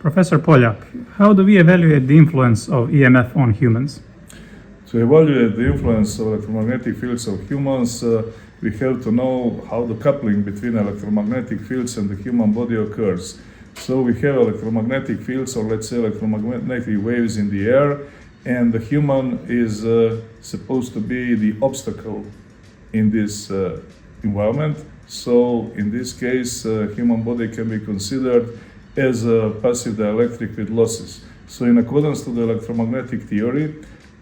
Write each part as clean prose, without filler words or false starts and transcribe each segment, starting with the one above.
Professor Poljak, how do we evaluate the influence of EMF on humans? To evaluate the influence of electromagnetic fields of humans, we have to know how the coupling between electromagnetic fields and the human body occurs. So we have electromagnetic fields, or let's say electromagnetic waves in the air, and the human is supposed to be the obstacle in this environment. So in this case, human body can be considered as a passive dielectric with losses. So in accordance to the electromagnetic theory,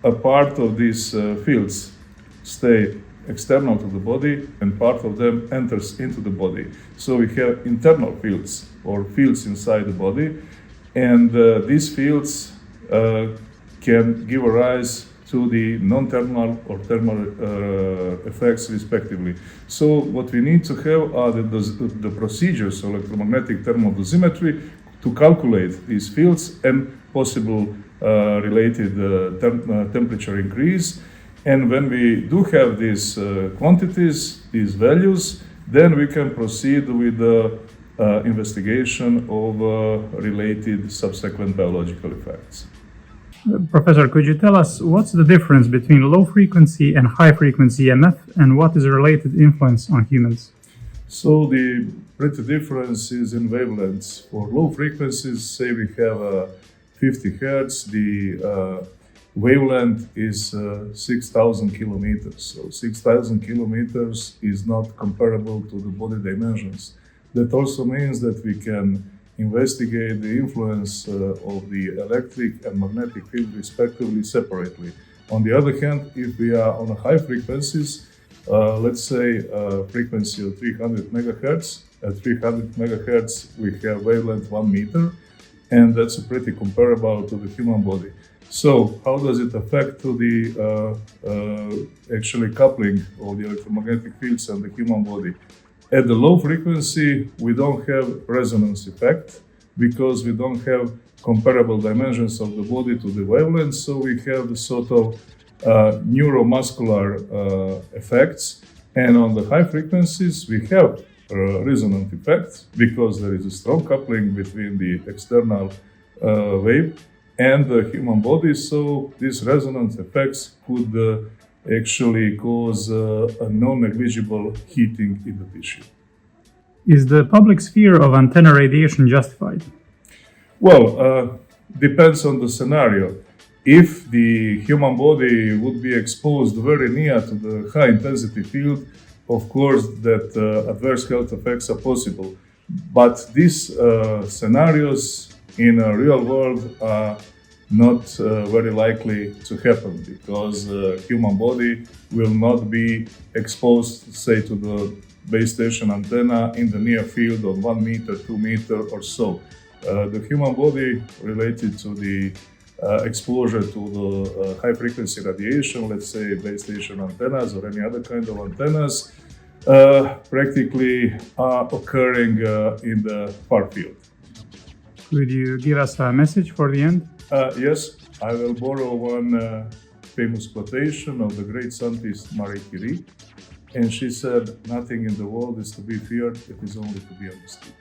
a part of these fields stay external to the body and part of them enters into the body. So we have internal fields or fields inside the body, and these fields can give a rise to the non-thermal or thermal effects respectively. So what we need to have are the procedures of electromagnetic thermal dosimetry to calculate these fields and possible related temperature increase. And when we do have these quantities, these values, then we can proceed with the investigation of related subsequent biological effects. Professor, could you tell us what's the difference between low frequency and high frequency EMF, and what is the related influence on humans? So the pretty difference is in wavelengths. For low frequencies, say we have 50 hertz, the wavelength is 6,000 kilometers. So 6,000 kilometers is not comparable to the body dimensions. That also means that we can investigate the influence of the electric and magnetic field respectively separately. On the other hand, if we are on a high frequencies, let's say a frequency of 300 megahertz, at 300 megahertz we have wavelength 1 meter, and that's pretty comparable to the human body. So how does it affect to the actually coupling of the electromagnetic fields and the human body? At the low frequency, we don't have resonance effect because we don't have comparable dimensions of the body to the wavelength, so we have the sort of neuromuscular effects. And on the high frequencies, we have resonant effects because there is a strong coupling between the external wave and the human body, so these resonance effects could actually cause a non-negligible heating in the tissue. Is the public sphere of antenna radiation justified? Well, depends on the scenario. If the human body would be exposed very near to the high-intensity field, of course, that adverse health effects are possible. But these scenarios in a real world are not very likely to happen because the human body will not be exposed, say, to the base station antenna in the near field of 1 meter, 2 meter or so. The human body related to the exposure to the high frequency radiation, let's say base station antennas or any other kind of antennas, practically are occurring in the far field. Could you give us a message for the end? Yes, I will borrow one famous quotation of the great scientist Marie Curie, and she said, "Nothing in the world is to be feared, it is only to be understood."